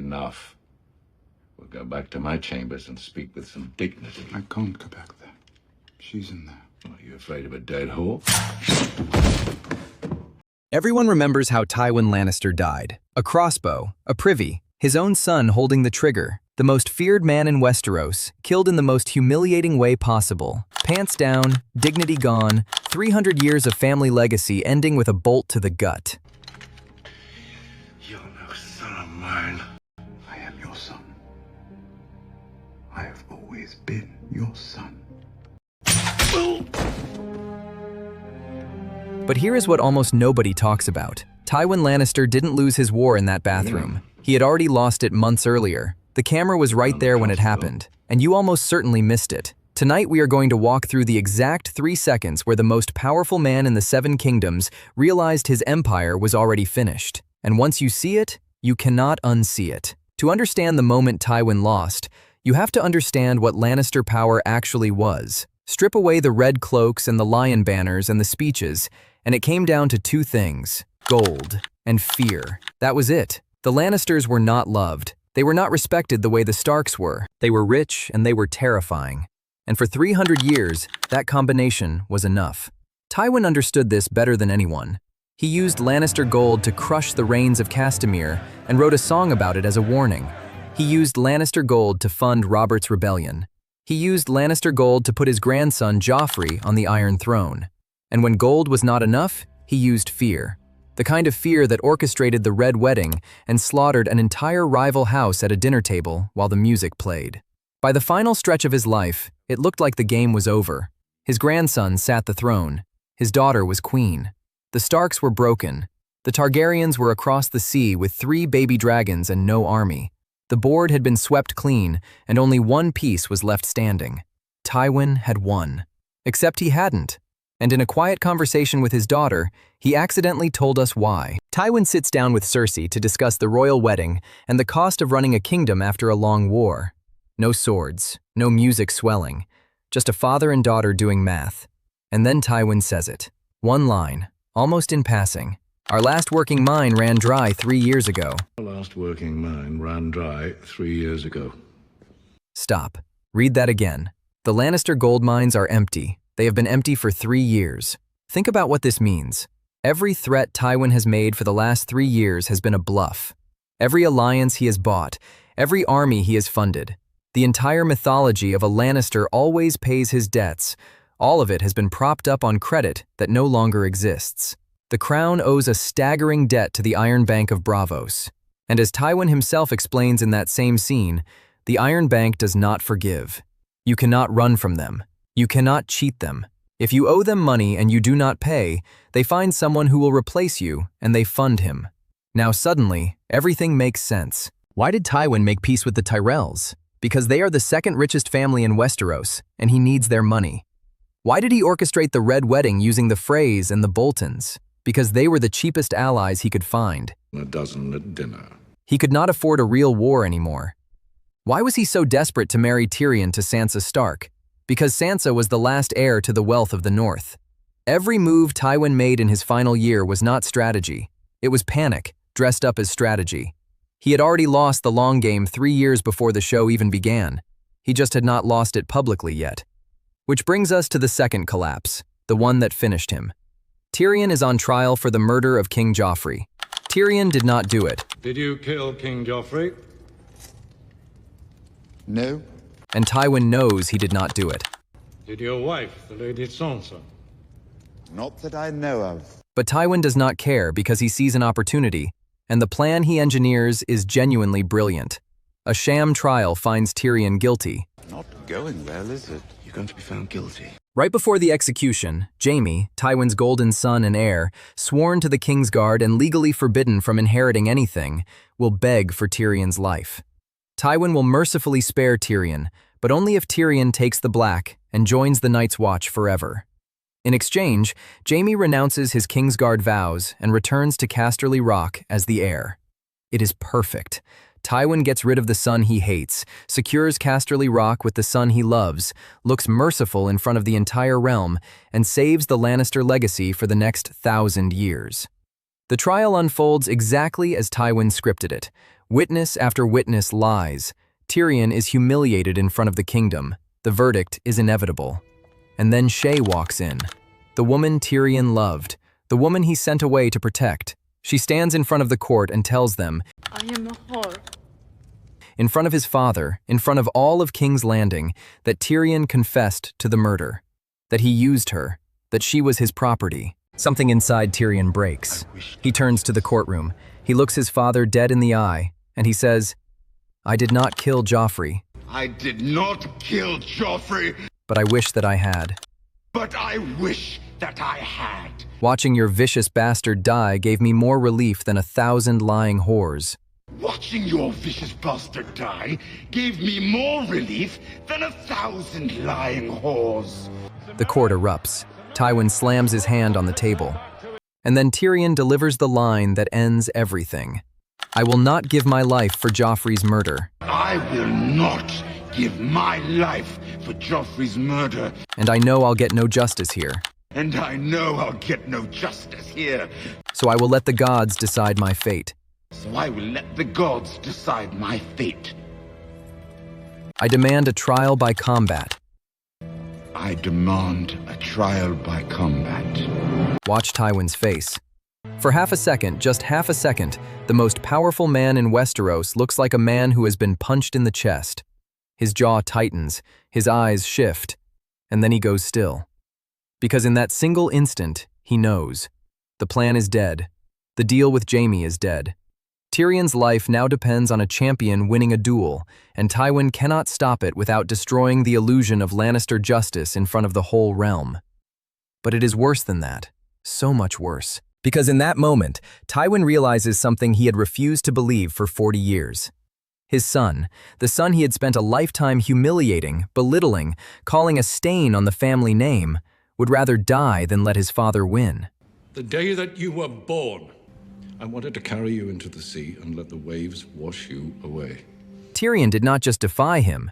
enough. We'll go back to my chambers and speak with some dignity. I can't go back there. She's in there. Are you afraid of a dead horse? Everyone remembers how Tywin Lannister died. A crossbow, a privy, his own son holding the trigger, the most feared man in Westeros, killed in the most humiliating way possible. Pants down, dignity gone, 300 years of family legacy ending with a bolt to the gut. You're no son of mine. I am your son. I have always been your son. But here is what almost nobody talks about. Tywin Lannister didn't lose his war in that bathroom. He had already lost it months earlier. The camera was right there when it happened, and you almost certainly missed it. Tonight we are going to walk through the exact 3 seconds where the most powerful man in the Seven Kingdoms realized his empire was already finished. And once you see it, you cannot unsee it. To understand the moment Tywin lost, you have to understand what Lannister power actually was. Strip away the red cloaks and the lion banners and the speeches, and it came down to 2 things: gold and fear. That was it. The Lannisters were not loved. They were not respected the way the Starks were. They were rich and they were terrifying. And for 300 years, that combination was enough. Tywin understood this better than anyone. He used Lannister gold to crush the reigns of Castamere and wrote a song about it as a warning. He used Lannister gold to fund Robert's rebellion. He used Lannister gold to put his grandson Joffrey on the Iron Throne. And when gold was not enough, he used fear. The kind of fear that orchestrated the Red Wedding and slaughtered an entire rival house at a dinner table while the music played. By the final stretch of his life, it looked like the game was over. His grandson sat the throne. His daughter was queen. The Starks were broken. The Targaryens were across the sea with 3 baby dragons and no army. The board had been swept clean, and only one piece was left standing. Tywin had won. Except he hadn't. And in a quiet conversation with his daughter, he accidentally told us why. Tywin sits down with Cersei to discuss the royal wedding and the cost of running a kingdom after a long war. No swords, no music swelling, just a father and daughter doing math. And then Tywin says it. One line, almost in passing. Our last working mine ran dry 3 years ago. The last working mine ran dry 3 years ago. Stop. Read that again. The Lannister gold mines are empty. They have been empty for 3 years. Think about what this means. Every threat Tywin has made for the last 3 years has been a bluff. Every alliance he has bought, every army he has funded. The entire mythology of a Lannister always pays his debts. All of it has been propped up on credit that no longer exists. The crown owes a staggering debt to the Iron Bank of Braavos. And as Tywin himself explains in that same scene, the Iron Bank does not forgive. You cannot run from them. You cannot cheat them. If you owe them money and you do not pay, they find someone who will replace you, and they fund him. Now suddenly, everything makes sense. Why did Tywin make peace with the Tyrells? Because they are the second richest family in Westeros, and he needs their money. Why did he orchestrate the Red Wedding using the Freys and the Boltons? Because they were the cheapest allies he could find. A dozen at dinner. He could not afford a real war anymore. Why was he so desperate to marry Tyrion to Sansa Stark? Because Sansa was the last heir to the wealth of the North. Every move Tywin made in his final year was not strategy. It was panic, dressed up as strategy. He had already lost the long game 3 years before the show even began. He just had not lost it publicly yet. Which brings us to the second collapse, the one that finished him. Tyrion is on trial for the murder of King Joffrey. Tyrion did not do it. Did you kill King Joffrey? No. And Tywin knows he did not do it. Did your wife, the Lady Sansa? Not that I know of. But Tywin does not care because he sees an opportunity, and the plan he engineers is genuinely brilliant. A sham trial finds Tyrion guilty. Not going well, is it? You're going to be found guilty. Right before the execution, Jaime, Tywin's golden son and heir, sworn to the Kingsguard and legally forbidden from inheriting anything, will beg for Tyrion's life. Tywin will mercifully spare Tyrion, but only if Tyrion takes the black and joins the Night's Watch forever. In exchange, Jaime renounces his Kingsguard vows and returns to Casterly Rock as the heir. It is perfect. Tywin gets rid of the son he hates, secures Casterly Rock with the son he loves, looks merciful in front of the entire realm, and saves the Lannister legacy for the next 1,000 years. The trial unfolds exactly as Tywin scripted it. Witness after witness lies. Tyrion is humiliated in front of the kingdom. The verdict is inevitable. And then Shae walks in. The woman Tyrion loved. The woman he sent away to protect. She stands in front of the court and tells them, I am a whore. in front of his father, in front of all of King's Landing, that Tyrion confessed to the murder, that he used her, that she was his property. Something inside Tyrion breaks. He turns to the courtroom. He looks his father dead in the eye, and he says, I did not kill Joffrey, I did not kill Joffrey, but I wish that I had. but I wish that I had. Watching your vicious bastard die gave me more relief than 1,000 lying whores. Watching your vicious bastard die gave me more relief than 1,000 lying whores. The court erupts. Tywin slams his hand on the table. And then Tyrion delivers the line that ends everything. I will not give my life for Joffrey's murder. I will not give my life for Joffrey's murder. And I know I'll get no justice here. And I know I'll get no justice here. So I will let the gods decide my fate. So I will let the gods decide my fate. I demand a trial by combat. I demand a trial by combat. Watch Tywin's face. For half a second, just half a second, the most powerful man in Westeros looks like a man who has been punched in the chest. His jaw tightens, his eyes shift, and then he goes still. Because in that single instant, he knows. The plan is dead. The deal with Jaime is dead. Tyrion's life now depends on a champion winning a duel, and Tywin cannot stop it without destroying the illusion of Lannister justice in front of the whole realm. But it is worse than that. So much worse. Because in that moment, Tywin realizes something he had refused to believe for 40 years. His son, the son he had spent a lifetime humiliating, belittling, calling a stain on the family name, would rather die than let his father win. The day that you were born, I wanted to carry you into the sea and let the waves wash you away. Tyrion did not just defy him.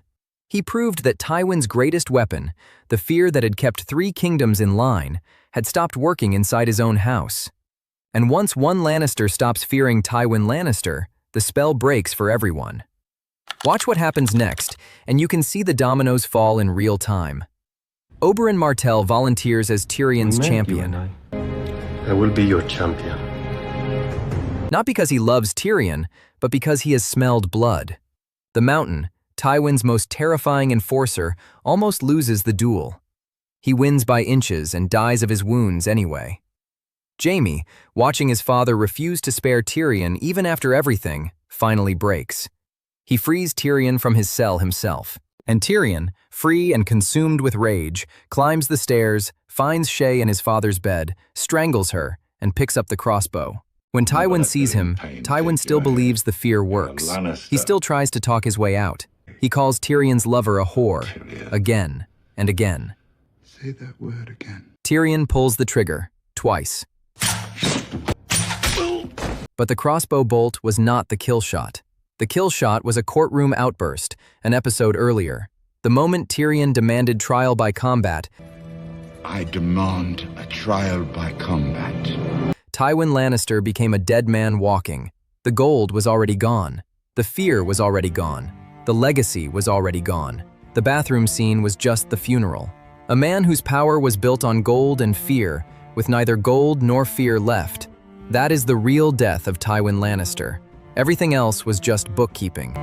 He proved that Tywin's greatest weapon, the fear that had kept 3 kingdoms in line, had stopped working inside his own house. And once one Lannister stops fearing Tywin Lannister, the spell breaks for everyone. Watch what happens next, and you can see the dominoes fall in real time. Oberyn Martell volunteers as Tyrion's champion. I will be your champion. Not because he loves Tyrion, but because he has smelled blood. The Mountain, Tywin's most terrifying enforcer, almost loses the duel. He wins by inches and dies of his wounds anyway. Jaime, watching his father refuse to spare Tyrion even after everything, finally breaks. He frees Tyrion from his cell himself. And Tyrion, free and consumed with rage, climbs the stairs, finds Shae in his father's bed, strangles her, and picks up the crossbow. When Tywin sees him, Tywin still believes the fear works. He still tries to talk his way out. He calls Tyrion's lover a whore, again and again. Say that word again. Tyrion pulls the trigger, twice. But the crossbow bolt was not the kill shot. The kill shot was a courtroom outburst, an episode earlier. The moment Tyrion demanded trial by combat, I demand a trial by combat. Tywin Lannister became a dead man walking. The gold was already gone. The fear was already gone. The legacy was already gone. The bathroom scene was just the funeral. A man whose power was built on gold and fear, with neither gold nor fear left. That is the real death of Tywin Lannister. Everything else was just bookkeeping.